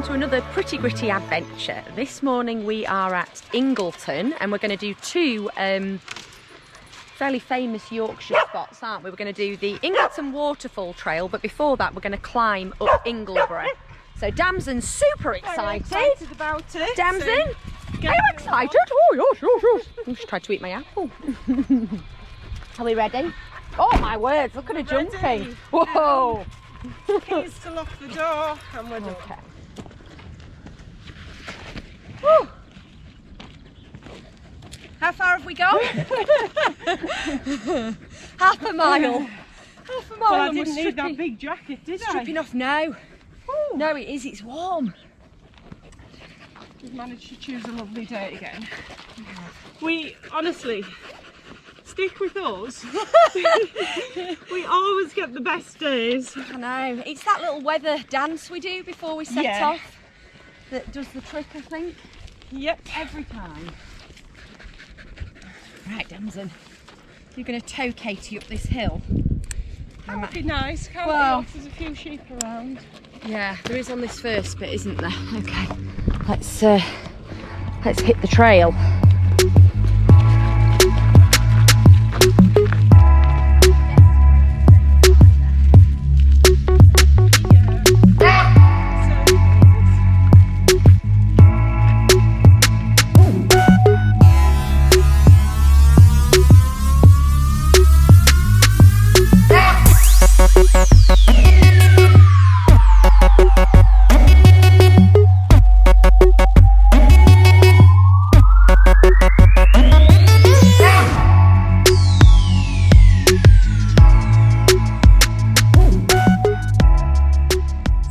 to another pretty gritty adventure. This morning we are at Ingleton and we're going to do two fairly famous Yorkshire spots, aren't we? We're going to do the Ingleton waterfall trail, but before that we're going to climb up Ingleborough. So Damson's super excited. I'm excited about it. Damson, are you excited? Oh yes, yes, yes. She tried to eat my apple. Are we ready? Oh my words, look at her jumping. Whoa. Keys to lock the door and we're done. Okay. Woo. How far have we gone? Half a mile. Half a mile. Well, I didn't need that big jacket, did I? Stripping off now. Ooh. No, it is. It's warm. We've managed to choose a lovely day again. We honestly stick with us. We always get the best days. I know. It's that little weather dance we do before we set off that does the trick, I think. Yep. Every time. Right, Damson. You're going to tow Katie up this hill. That would be nice, can't Well, There's a few sheep around. Yeah, there is on this first bit, isn't there? Okay. Let's hit the trail.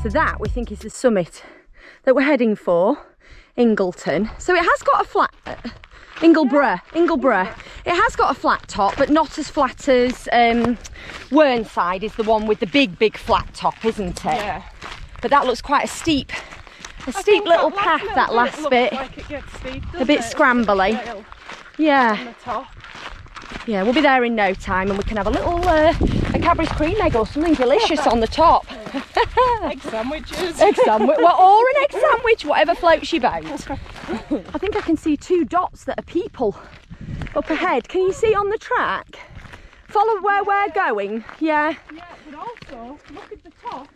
So that we think is the summit that we're heading for, Ingleton. So it has got a flat, Ingleborough. It has got a flat top, but not as flat as Whernside is the one with the big flat top, isn't it? Yeah. But that looks quite a steep little path, that last bit. Like it gets steep, A bit scrambly. Yeah. On the top. Yeah, we'll be there in no time and we can have a little a Cadbury's cream egg or something delicious on the top. Egg sandwiches. Egg sandwich, well, or an egg sandwich, whatever floats your boat. I think I can see two dots that are people up ahead. Can you see on the track? Follow where we're going. Yeah. Yeah, but also look at the top.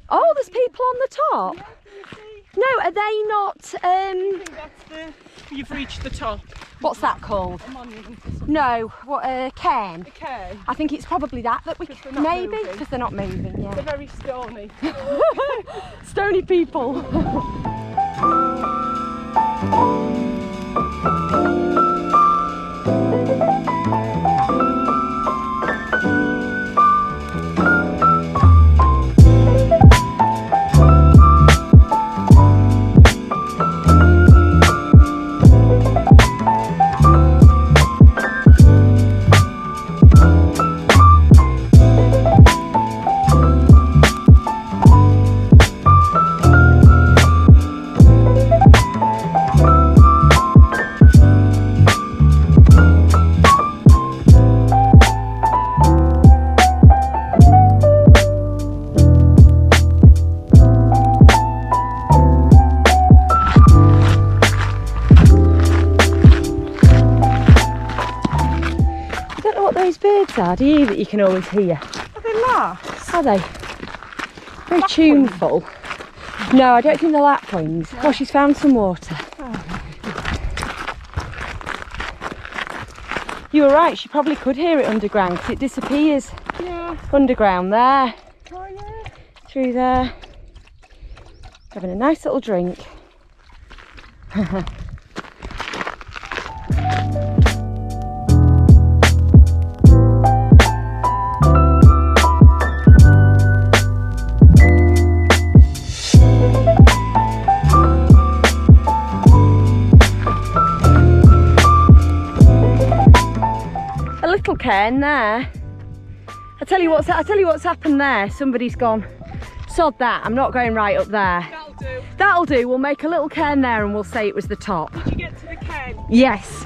Oh, there's people on the top. Yeah, can you see? No, are they not? I think that's you've reached the top. What's that called? A monument or something. No, what cairn? A cairn. I think it's probably that we Because they're not maybe moving. because they're not moving. Yeah. They're very stony. Stony people. Do you that you can always hear? Are they larks? Are they? Very tuneful. No, I don't think they're lapwings. No. Oh, she's found some water. Oh. You were right, she probably could hear it underground because it disappears underground there. Oh yeah. Through there. Having a nice little drink. Cairn there. I tell you what's happened there. Somebody's gone, sod that, I'm not going right up there. That'll do. We'll make a little cairn there and we'll say it was the top. Did you get to the cairn? Yes.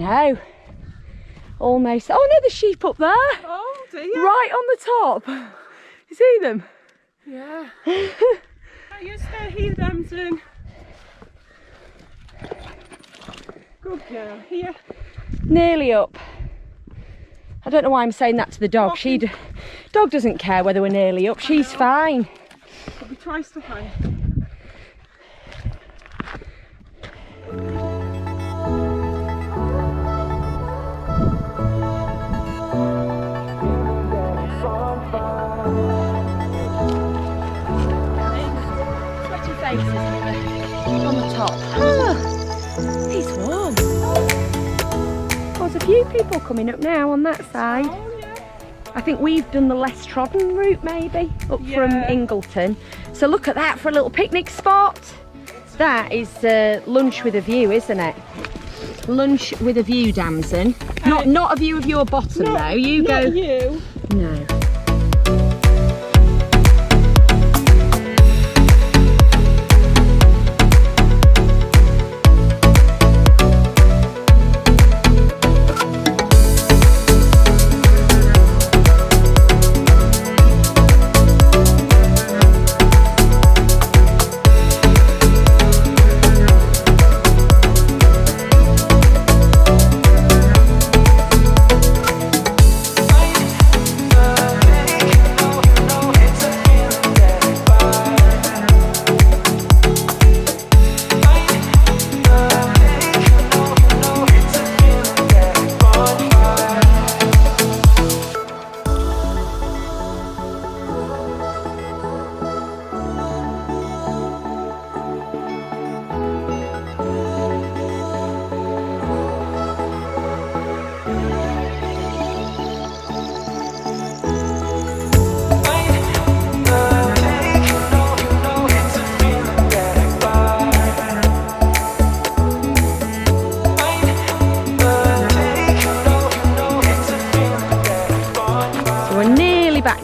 know. Almost. Oh no, there's sheep up there. Oh dear. Right on the top. You see them? Yeah. Are you stay here, Damson? Good girl. Here. Nearly up. I don't know why I'm saying that to the dog. Dog doesn't care whether we're nearly up. She's fine. It'll be twice the height. Sweaty faces on the top. It's warm. There's a few people coming up now on that side. Oh, yeah. I think we've done the less trodden route maybe up from Ingleton. So look at that for a little picnic spot. That is lunch with a view, isn't it? Lunch with a view, Damson. Not a view of your bottom though. You go. Not you. No.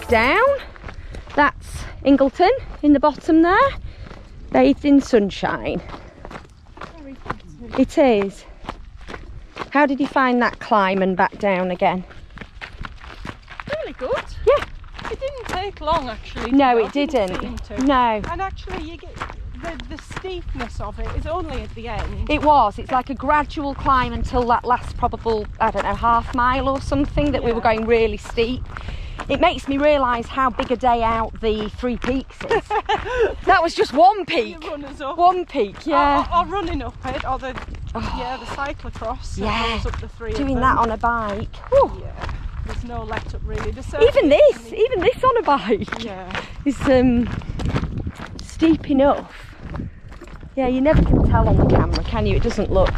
Down. That's Ingleton in the bottom there, bathed in sunshine. Very pretty. It is. How did you find that climb and back down again? Really good. Yeah. It didn't take long actually. No, did it didn't. seem to. No. And actually you get the steepness of it is only at the end. It was. It's like a gradual climb until that last probable, I don't know, half mile or something that we were going really steep. It makes me realise how big a day out the Three Peaks is. That was just one peak. The runners up. One peak, yeah. Or running up it, or the cyclocross. Yeah. Goes up the three. Doing of that them. on a bike. Whew. Yeah. There's no let up really. Even this on a bike. Yeah. Is steep enough. Yeah, you never can tell on the camera, can you? It doesn't look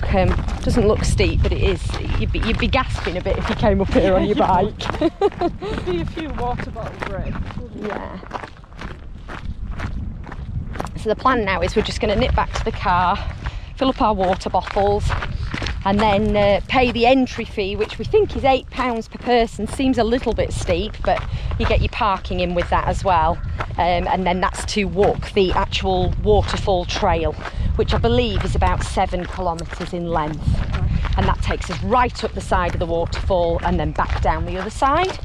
steep, but it is. You'd be gasping a bit if you came up here on your bike. There'd be a few water bottles ready. Yeah. So the plan now is we're just going to nip back to the car, fill up our water bottles, and then pay the entry fee, which we think is £8 per person. Seems a little bit steep, but you get your parking in with that as well. And then that's to walk the actual waterfall trail, which I believe is about 7 kilometres in length. And that takes us right up the side of the waterfall and then back down the other side.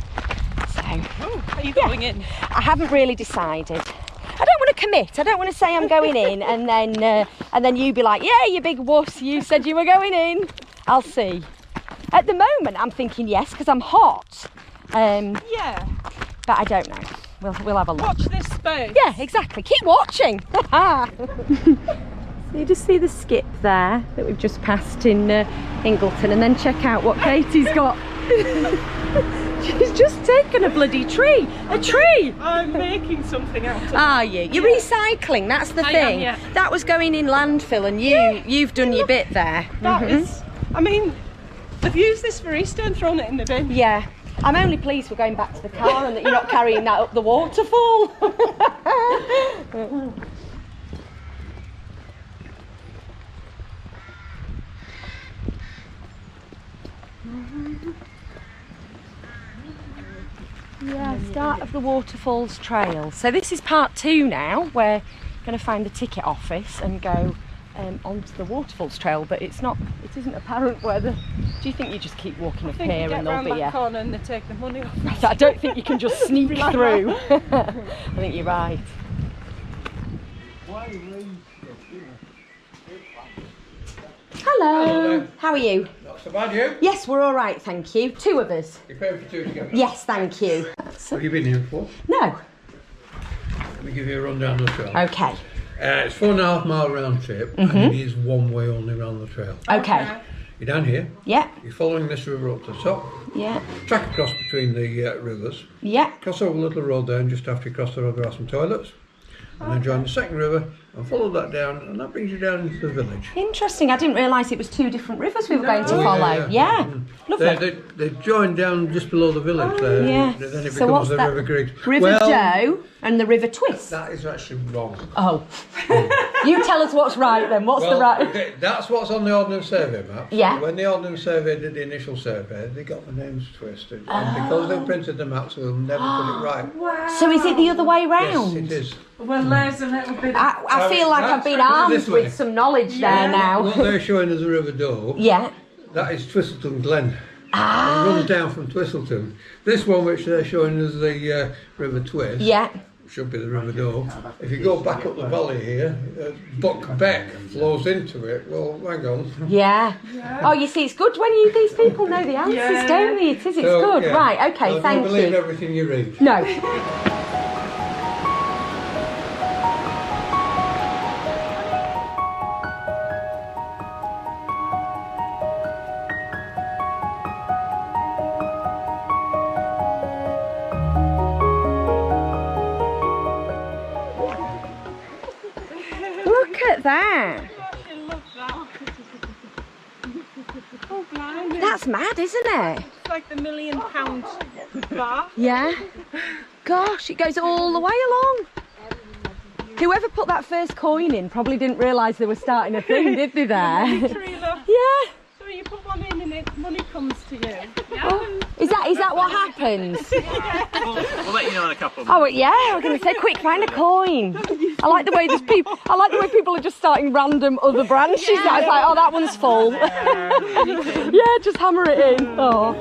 So, are you going in? I haven't really decided. I don't want to commit. I don't want to say I'm going in and then you be like, yeah, you big wuss, you said you were going in. I'll see. At the moment, I'm thinking yes because I'm hot. Yeah. But I don't know. We'll have a look. Watch this space. Yeah, exactly. Keep watching. So you just see the skip there that we've just passed in Ingleton, and then check out what Katie's got. She's just taken a bloody tree. A tree. I'm making something out of it. Are you? You're recycling. That's the thing. Yeah. That was going in landfill, and you've done your bit there. That is. I mean, they've used this for Easter and thrown it in the bin. Yeah. I'm only pleased we're going back to the car and that you're not carrying that up the waterfall. Yeah, start of the Waterfalls Trail. So this is part 2 now. We're going to find the ticket office and go onto the Waterfalls Trail, but it isn't apparent where the Do you think you just keep walking up I think you here get and they'll round be that corner and they take the money off. I don't think you can just sneak Like through. I think you're right. Hello. Hello. How are you? Not so bad, you? Yes, we're all right, thank you. 2 of us. You're paying for 2 together? Yes, thank you. Have you been here before? No. Let me give you a rundown of the trail. Okay. It's 4.5 mile round trip, and it is one way only round the trail. Okay. You're down here, Yeah. you're following this river up to the top, Yeah. track across between the rivers, Yeah. cross over a little road down. Just after you cross the road there are some toilets, and then join the second river and follow that down, and that brings you down into the village. Interesting. I didn't realise it was 2 different rivers we were going to follow. Yeah. Lovely. They join down just below the village there. Yeah. Then it So becomes what's the that? River Creek. River Doe and the River Twist. That is actually wrong. Oh. You tell us what's right then. What's the right? That's what's on the Ordnance Survey map. Yeah. When the Ordnance Survey did the initial survey, they got the names twisted. And because they printed the maps, they'll never put it right. Wow. So is it the other way round? Yes, it is. Well, there's a little bit. I feel like I've been This armed way. with some knowledge there now. What they're showing as the River Doe, Yeah. that is Twistleton Glen. Ah. It runs down from Twistleton. This one, which they're showing as the River Twist, Yeah. should be the River Doe. If you go back up the valley here, Buck Beck flows into it. Well, hang on. Yeah. Oh, you see, it's good when these people know the answers, don't they? It's So, good. yeah. Right, okay, So thank don't believe you. everything you read. No. Look at that. I love that. Oh, blimey. That's mad, isn't it? It's like the £1 million bar. Yeah. Gosh, it goes all the way along. Whoever put that first coin in probably didn't realise they were starting a thing, did they there? Literally, look. Yeah. So you put one in and money comes to you. Oh, is that what happens? We'll let you know in a couple of Oh yeah, I was going to say, quick, find a coin. I like the way there's people. I like the way people are just starting random other branches. Yeah. It's like, oh, that one's full. Yeah, just hammer it in. Oh.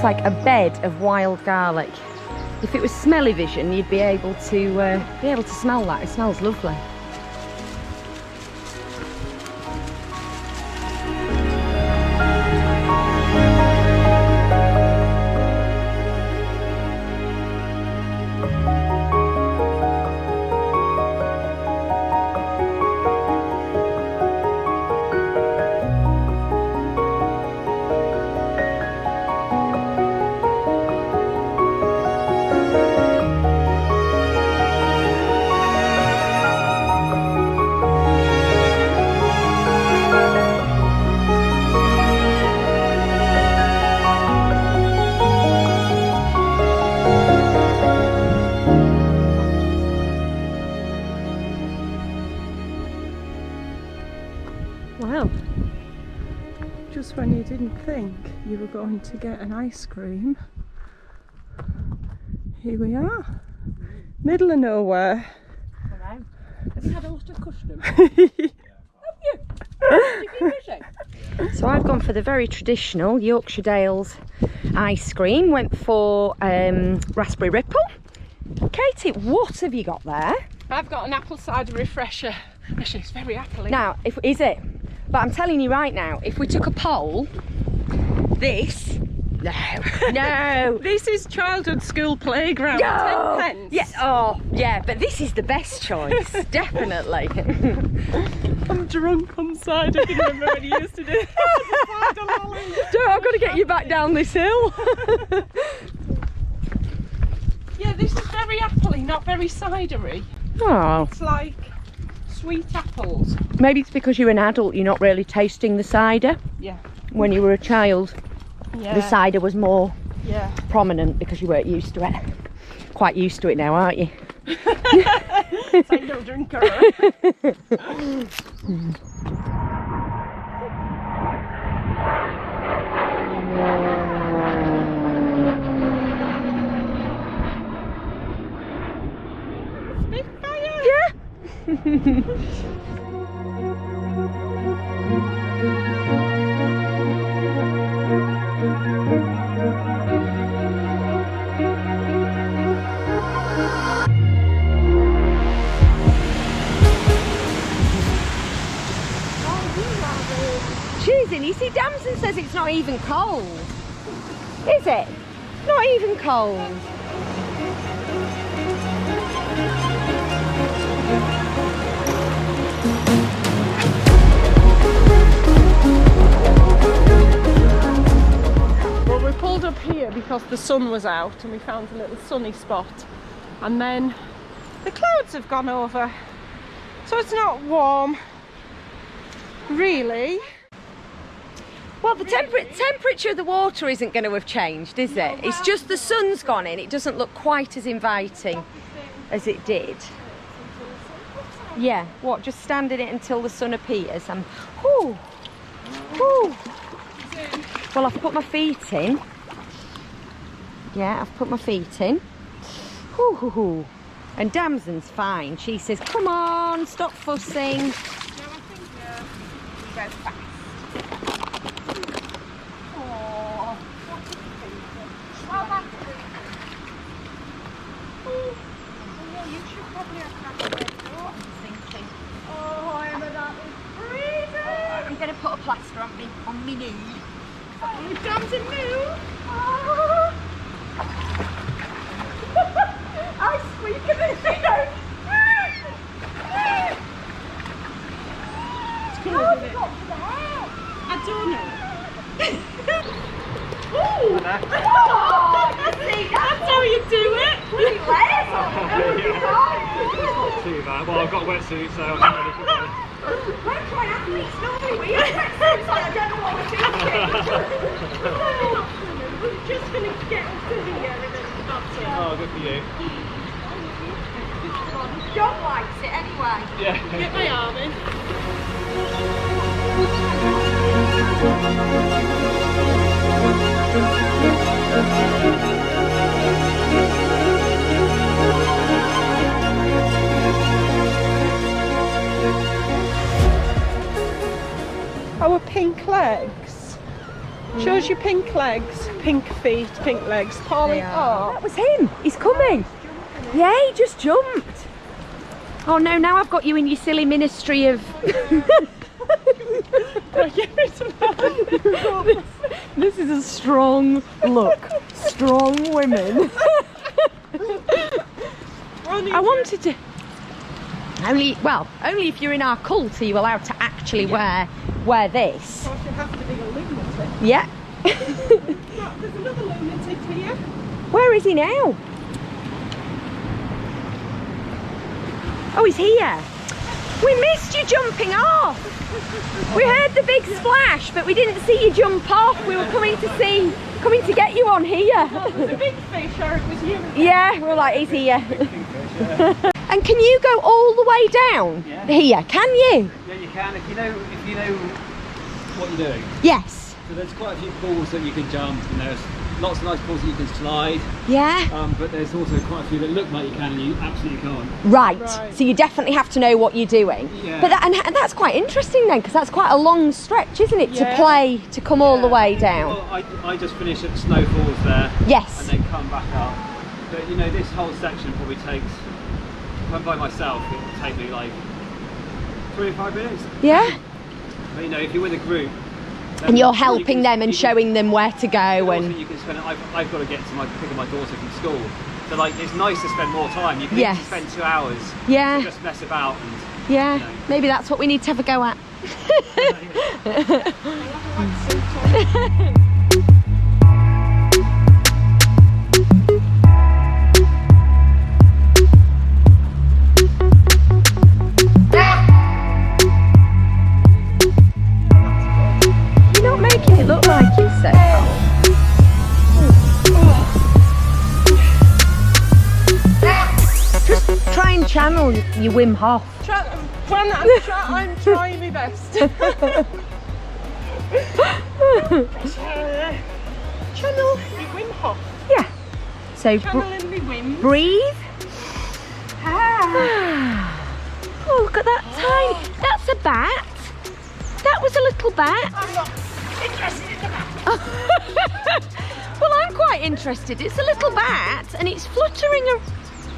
Like a bed of wild garlic. If it was smelly vision, you'd be able to smell that. It smells lovely. Well, just when you didn't think you were going to get an ice cream, here we are, middle of nowhere. Hello. Have you had a lot of custom? So I've gone for the very traditional Yorkshire Dales ice cream. Went for raspberry ripple. Katie, what have you got there? I've got an apple cider refresher. Actually, it's very appley. Now, is it? But I'm telling you right now, if we took a poll, this No, no. This is childhood school playground. No. 10 pence. Yeah, oh, yeah, but this is the best choice, definitely. I'm drunk on cider. I can remember when you used to do it. Don't, I've got to get you back down this hill. Yeah, this is very appley, not very cidery. Oh, It's like sweet apples. maybe it's because you're an adult, you're not really tasting the cider. Yeah. When you were a child, Yeah. the cider was more Yeah. prominent because you weren't used to it. Quite used to it now, aren't you? It's like no drinker. Spitfire. Yeah. Choosing. You see, Damson says it's not even cold. Is it? Not even cold. Well, we pulled up here because the sun was out and we found a little sunny spot. And then the clouds have gone over. So it's not warm, really. Well, the temperature of the water isn't going to have changed, is it? It's just the sun's gone in. It doesn't look quite as inviting as it did. Yeah, what, just stand in it until the sun appears? Whew. Well, I've put my feet in. Yeah, I've put my feet in. Whew. And Damson's fine. She says, come on, stop fussing. No, I think you go fast. Oh, what a picture. Well, that's it. Oh, yeah, you should probably have had a red door, I'm thinking. Oh, Emma, that is freezing. I'm going to put a plaster on me knee. Oh, Damson, move. Oh. I squeak and then she goes. It's cool, How have isn't you it? got to the hair? I don't know. Oh, see, That's how you do it. pretty layers on. Not too bad. Well, I've got a wetsuit, so I'm not ready for that. We're quite athletes, normally we have wetsuits on. I don't know what we're thinking. We're just going to get up to here and then that's it. Oh, good for you. John likes it anyway. Yeah. Get my arm in. Our pink legs. Shows you pink legs, pink feet, pink legs. Polly, That was him. He's coming. Yeah, he just jumped. Oh no, now I've got you in your silly ministry of... This is a strong look. Strong women. I wanted to... Only if you're in our cult are you allowed to actually wear this. Of course, you have to be a lunatic. Yeah. There's another lunatic here. Where is he now? Oh, he's here. We missed you jumping off. We heard the big splash, but we didn't see you jump off. We were coming to get you on here. There's a big fish, or it was you. Yeah, we were like, he's here. And can you go all the way down here? Can you? Yeah, you can if you know what you're doing. Yes. So there's quite a few pools that you can jump, and there's lots of nice pools that you can slide. Yeah. But there's also quite a few that look like you can and you absolutely can't. Right. Right. So you definitely have to know what you're doing. Yeah. But and that's quite interesting then, because that's quite a long stretch, isn't it, Yeah. to play to come all the way down? Well, I just finish at Snowfalls there. Yes. And then come back up. But you know, this whole section probably takes, if I'm by myself, it will take me like 3 or 5 minutes. Yeah. But you know, if you're with a group, And you're helping them and showing them where to go. And you can spend. I've got to get to picking my daughter from school. So like, it's nice to spend more time. You can Yes. spend 2 hours. Yeah. To just mess about and. yeah, You know. maybe that's what we need to have a go at. You're not making it look like it's so cold. Just try and channel your Wim Hof. I'm trying my best. Channel me Wim Hof. Yeah. So Channeling me Wim. breathe. Oh, look at that tiny. That's a bat. That was a little bat. I'm not interested in the back. Well, I'm quite interested. It's a little bat and it's fluttering. Oh,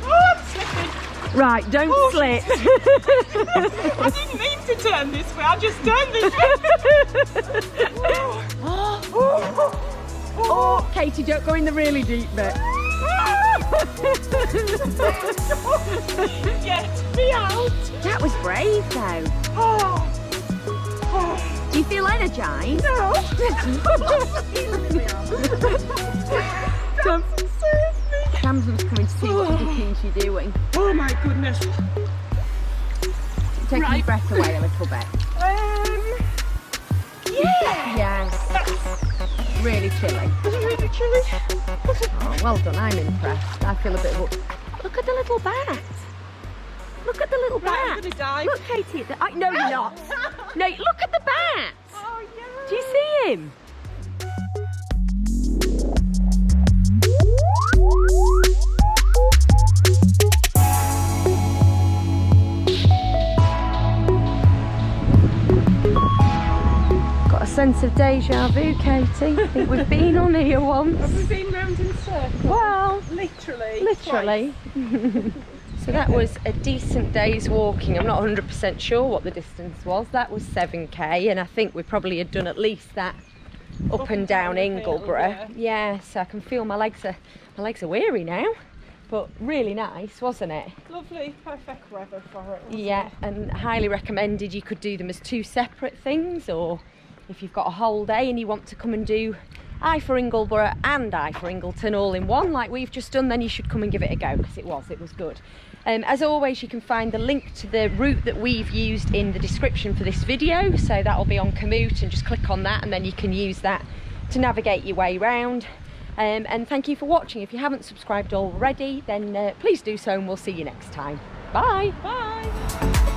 I'm slipping. Right, don't slip. I didn't mean to turn this way. I just turned this way. Oh, Katie, don't go in the really deep bit. Get me out. That was brave, though. Oh. Do you feel energized? No. Tamsin's coming to see what the dickens you're doing. Oh my goodness. Taking Right. your breath away a little bit. Yes. Really chilly. Is it really chilly? Oh, well done. I'm impressed. I feel a bit. Look at the little bat. Look at the little Right, I'm bat. gonna dive. Look, Katie. No, you're not. No, look at the bat. Oh yeah. Do you see him? Got a sense of deja vu, Katie. I think we've been on here once. Have we been round in circles? Well, Literally. literally. So that was a decent day's walking. I'm not 100% sure what the distance was. That was 7k, and I think we probably had done at least that up and down the hill, Ingleborough. Yeah, so I can feel my legs are weary now, but really nice, wasn't it? Lovely, perfect weather for it. wasn't Yeah, it? and highly recommended. You could do them as 2 separate things, or if you've got a whole day and you want to come and do I for Ingleborough and I for Ingleton all in one like we've just done, then you should come and give it a go, because it was good. As always, you can find the link to the route that we've used in the description for this video, so that'll be on Komoot, and just click on that and then you can use that to navigate your way round. And thank you for watching. If you haven't subscribed already, then please do so, and we'll see you next time. Bye. Bye.